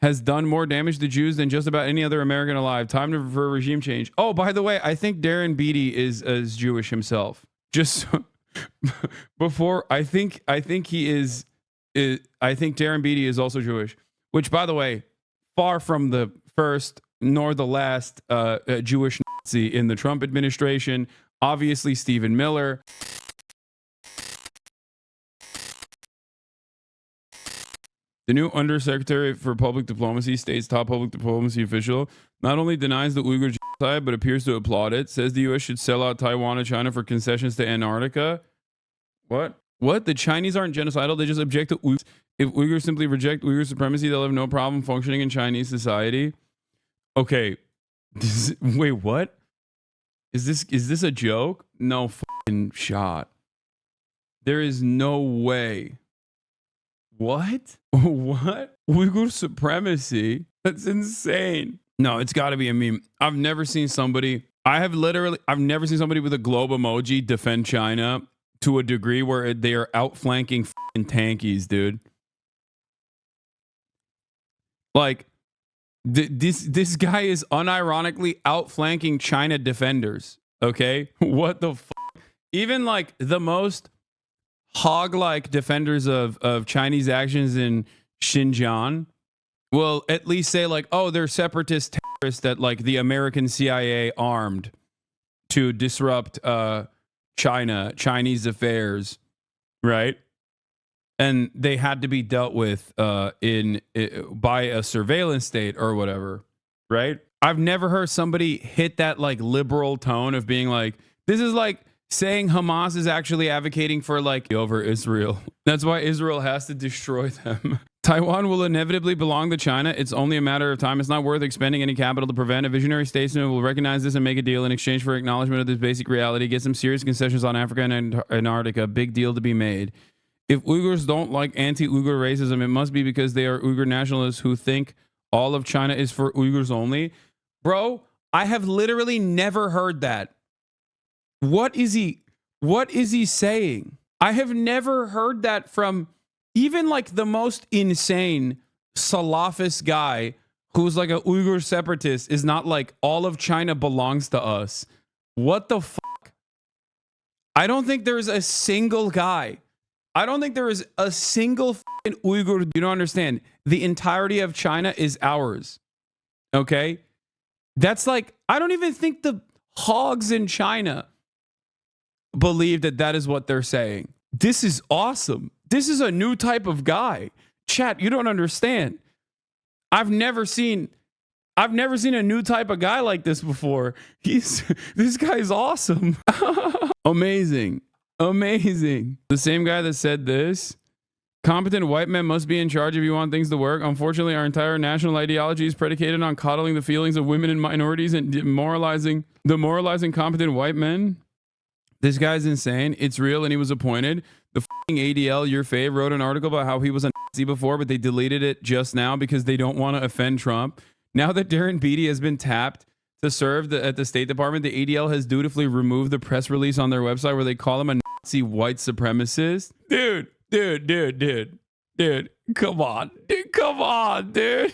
has done more damage to Jews than just about any other American alive. Time for a regime change. Oh, by the way, I think Darren Beattie is Jewish himself. Just before, I think he is. I think Darren Beattie is also Jewish. Which, by the way, far from the first nor the last Jewish Nazi in the Trump administration. Obviously, Stephen Miller. The new Undersecretary for Public Diplomacy, state's top public diplomacy official, not only denies the Uyghur genocide, but appears to applaud it. Says the U.S. should sell out Taiwan to China for concessions to Antarctica. What? The Chinese aren't genocidal. They just object to Uyghurs. If Uyghurs simply reject Uyghur supremacy, they'll have no problem functioning in Chinese society. Okay. Wait, what? Is this a joke? No fucking shot. There is no way. What? What? Uyghur supremacy? That's insane. No, it's got to be a meme. I've never seen somebody with a globe emoji defend China to a degree where they are outflanking fucking tankies, dude. Like, this guy is unironically outflanking China defenders. Okay? What the fuck? Even like the most hog-like defenders of Chinese actions in Xinjiang will at least say like, oh, they're separatist terrorists that like the American CIA armed to disrupt Chinese affairs, right? And they had to be dealt with by a surveillance state or whatever, right? I've never heard somebody hit that like liberal tone of being like, this is like saying Hamas is actually advocating for like over Israel. That's why Israel has to destroy them. Taiwan will inevitably belong to China. It's only a matter of time. It's not worth expending any capital to prevent. A visionary statesman will recognize this and make a deal in exchange for acknowledgement of this basic reality. Get some serious concessions on Africa and Antarctica. Big deal to be made. If Uyghurs don't like anti-Uyghur racism, it must be because they are Uyghur nationalists who think all of China is for Uyghurs only. Bro, I have literally never heard that. What is he saying? I have never heard that from even like the most insane Salafist guy who's like a Uyghur separatist is not like all of China belongs to us. What the fuck? I don't think there's a single guy. I don't think there is a single fucking Uyghur. You don't understand. The entirety of China is ours. Okay? That's like, I don't even think the hogs in China believe that is what they're saying. This is awesome. This is a new type of guy. Chat, you don't understand. I've never seen a new type of guy like this before. This guy's awesome. Amazing. The same guy that said this. Competent white men must be in charge if you want things to work. Unfortunately, our entire national ideology is predicated on coddling the feelings of women and minorities and demoralizing competent white men. This guy's insane. It's real, and he was appointed. The fucking ADL, your fave, wrote an article about how he was a Nazi before, but they deleted it just now because they don't want to offend Trump. Now that Darren Beattie has been tapped to serve at the State Department, the ADL has dutifully removed the press release on their website where they call him a Nazi white supremacist. Dude, come on, dude.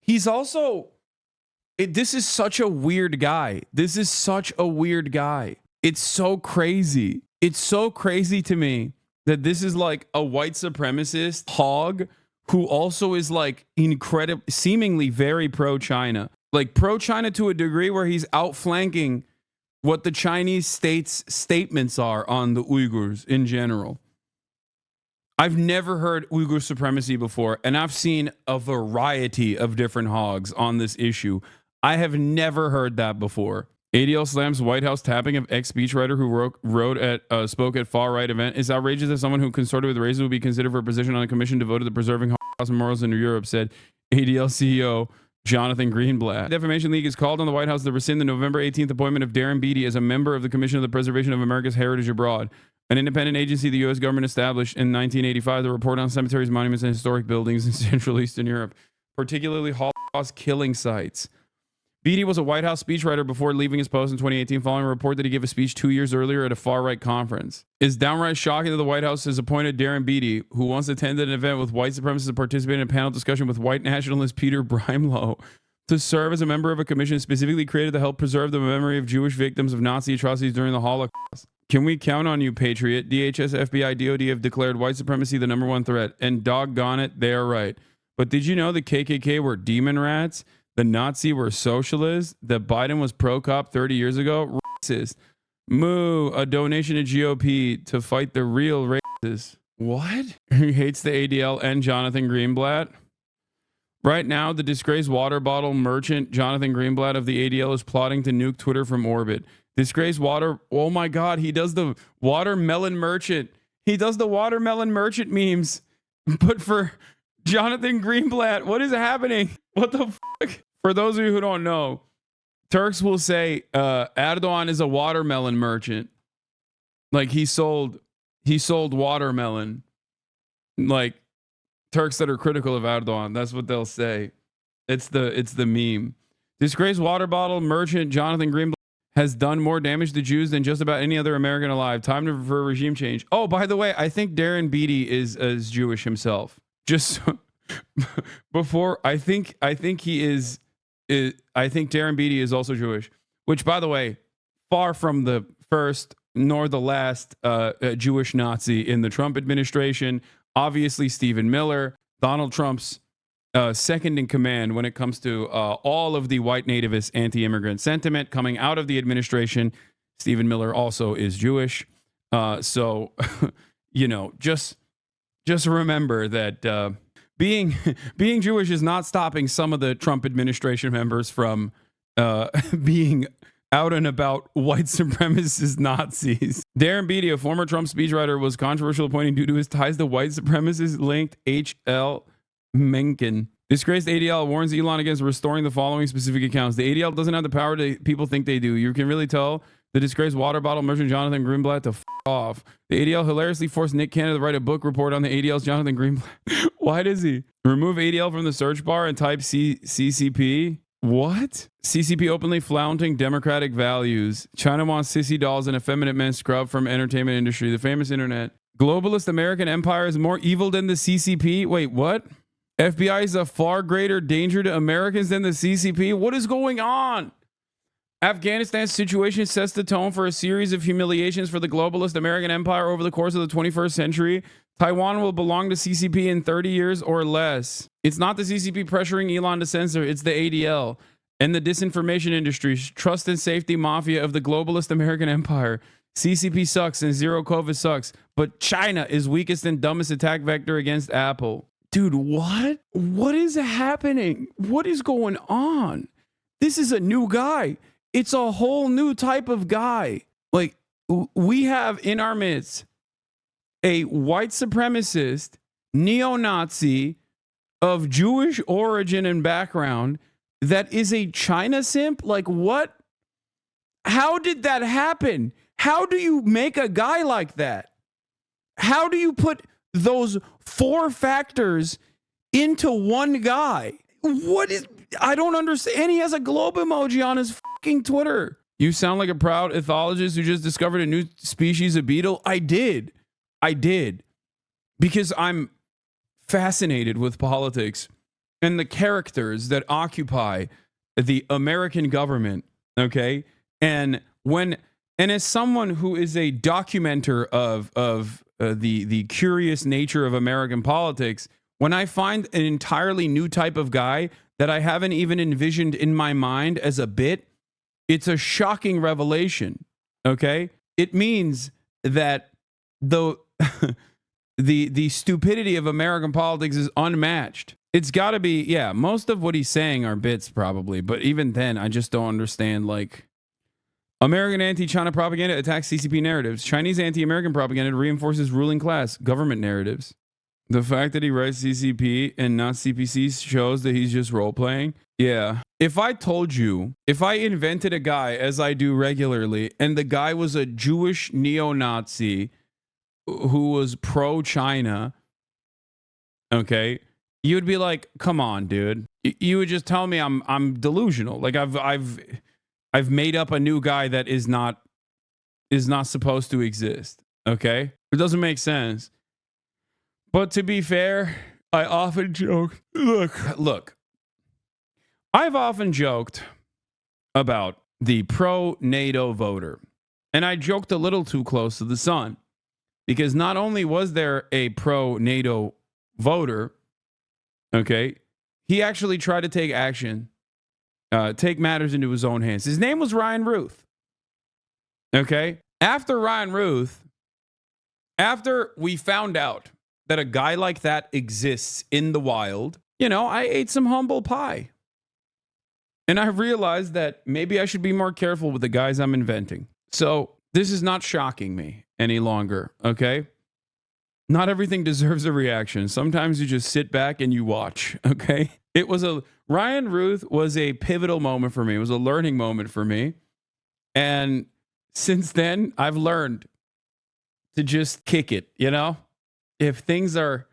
He's also... this is such a weird guy. It's so crazy. It's so crazy to me that this is like a white supremacist hog who also is like incredible, seemingly very pro-China. Like pro-China to a degree where he's outflanking what the Chinese state's statements are on the Uyghurs in general. I've never heard Uyghur supremacy before, and I've seen a variety of different hogs on this issue. I have never heard that before. ADL slams White House tapping of ex-speechwriter who spoke at far-right event. It's outrageous that someone who consorted with racism would be considered for a position on a commission devoted to preserving Holocaust memorials in Europe, said ADL CEO Jonathan Greenblatt. The Defamation League has called on the White House to rescind the November 18th appointment of Darren Beattie as a member of the Commission of the Preservation of America's Heritage Abroad, an independent agency the U.S. government established in 1985 to report on cemeteries, monuments, and historic buildings in Central Eastern Europe, particularly Holocaust killing sites. Beattie was a White House speechwriter before leaving his post in 2018 following a report that he gave a speech 2 years earlier at a far-right conference. It's downright shocking that the White House has appointed Darren Beattie, who once attended an event with white supremacists and participated in a panel discussion with white nationalist Peter Brimelow, to serve as a member of a commission specifically created to help preserve the memory of Jewish victims of Nazi atrocities during the Holocaust. Can we count on you, Patriot? DHS, FBI, DOD have declared white supremacy the number one threat, and doggone it, they are right. But did you know the KKK were demon rats? The Nazi were socialists? That Biden was pro-cop 30 years ago? Racist. Moo, a donation to GOP to fight the real racists. What? He hates the ADL and Jonathan Greenblatt? Right now, the disgraced water bottle merchant Jonathan Greenblatt of the ADL is plotting to nuke Twitter from orbit. Disgraced water... Oh my God, he does the watermelon merchant. He does the watermelon merchant memes. But for Jonathan Greenblatt, what is happening? What the fuck? For those of you who don't know, Turks will say Erdogan is a watermelon merchant. Like he sold watermelon. Like Turks that are critical of Erdogan, that's what they'll say. It's the meme. Disgraced water bottle merchant Jonathan Greenblatt has done more damage to Jews than just about any other American alive. Time for regime change. Oh, by the way, I think Darren Beattie is Jewish himself. Just before, I think he is. I think Darren Beattie is also Jewish, which, by the way, far from the first nor the last Jewish Nazi in the Trump administration. Obviously, Stephen Miller, Donald Trump's second in command when it comes to all of the white nativist anti-immigrant sentiment coming out of the administration. Stephen Miller also is Jewish. So, you know, just remember that being Jewish is not stopping some of the Trump administration members from being out and about white supremacist Nazis. Darren Beattie, a former Trump speechwriter, was controversial appointing due to his ties to white supremacist linked H.L. Mencken. Disgraced ADL warns Elon against restoring the following specific accounts. The ADL doesn't have the power that people think they do. You can really tell the disgraced water bottle merchant Jonathan Greenblatt to f off. The ADL hilariously forced Nick Cannon to write a book report on the ADL's Jonathan Greenblatt. Why does he? Remove ADL from the search bar and type CCP. What? CCP openly flaunting democratic values. China wants sissy dolls and effeminate men scrubbed from entertainment industry. The famous internet. Globalist American empire is more evil than the CCP. Wait, what? FBI is a far greater danger to Americans than the CCP. What is going on? Afghanistan's situation sets the tone for a series of humiliations for the globalist American empire over the course of the 21st century. Taiwan will belong to CCP in 30 years or less. It's not the CCP pressuring Elon to censor, it's the ADL and the disinformation industry's trust and safety mafia of the globalist American empire. CCP sucks and zero COVID sucks, but China is weakest and dumbest attack vector against Apple. Dude, what? What is happening? What is going on? This is a new guy. It's a whole new type of guy. Like, we have in our midst a white supremacist, neo-Nazi of Jewish origin and background that is a China simp? Like, what? How did that happen? How do you make a guy like that? How do you put those four factors into one guy? What is... I don't understand. And he has a globe emoji on his fucking Twitter. You sound like a proud ethologist who just discovered a new species of beetle. I did. Because I'm fascinated with politics and the characters that occupy the American government. Okay. And as someone who is a documenter of the curious nature of American politics, when I find an entirely new type of guy that I haven't even envisioned in my mind as a bit, it's a shocking revelation. Okay. It means that the stupidity of American politics is unmatched. It's got to be, yeah, most of what he's saying are bits probably, but even then, I just don't understand, like, American anti-China propaganda attacks CCP narratives. Chinese anti-American propaganda reinforces ruling class government narratives. The fact that he writes CCP and not CPC shows that he's just role-playing. Yeah. If I told you, if I invented a guy, as I do regularly, and the guy was a Jewish neo-Nazi who was pro-China, okay, you would be like, come on, dude. You would just tell me I'm delusional. Like I've made up a new guy that is not supposed to exist. Okay? It doesn't make sense. But to be fair, I often joke. Look. I've often joked about the pro-NATO voter. And I joked a little too close to the sun. Because not only was there a pro-NATO voter, okay, he actually tried to take action, take matters into his own hands. His name was Ryan Ruth. Okay? After Ryan Ruth, after we found out that a guy like that exists in the wild, you know, I ate some humble pie. And I realized that maybe I should be more careful with the guys I'm inventing. So this is not shocking me any longer, okay? Not everything deserves a reaction. Sometimes you just sit back and you watch, okay? Ryan Ruth was a pivotal moment for me. It was a learning moment for me. And since then, I've learned to just kick it, you know? If things are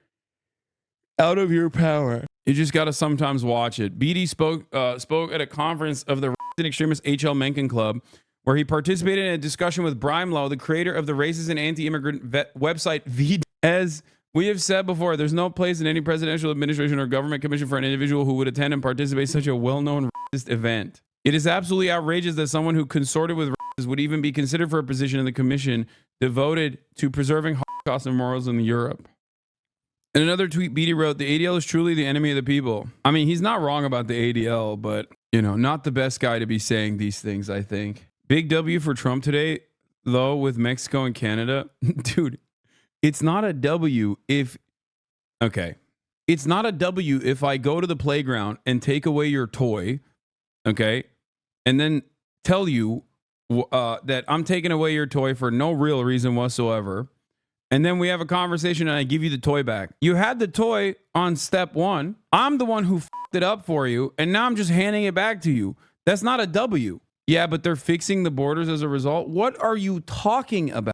out of your power, you just got to sometimes watch it. Beattie spoke at a conference of the extremist H.L. Mencken Club, where he participated in a discussion with Brimlow, the creator of the racist and anti-immigrant website VD. As we have said before, there's no place in any presidential administration or government commission for an individual who would attend and participate in such a well-known racist event. It is absolutely outrageous that someone who consorted with racists would even be considered for a position in the commission devoted to preserving Holocaust memorials in Europe. In another tweet, Beattie wrote, "The ADL is truly the enemy of the people." I mean, he's not wrong about the ADL, but, you know, not the best guy to be saying these things, I think. Big W for Trump today, though, with Mexico and Canada. Dude, it's not a W if... Okay. It's not a W if I go to the playground and take away your toy, okay, and then tell you that I'm taking away your toy for no real reason whatsoever, and then we have a conversation and I give you the toy back. You had the toy on step one. I'm the one who f***ed it up for you, and now I'm just handing it back to you. That's not a W. Yeah, but they're fixing the borders as a result. What are you talking about?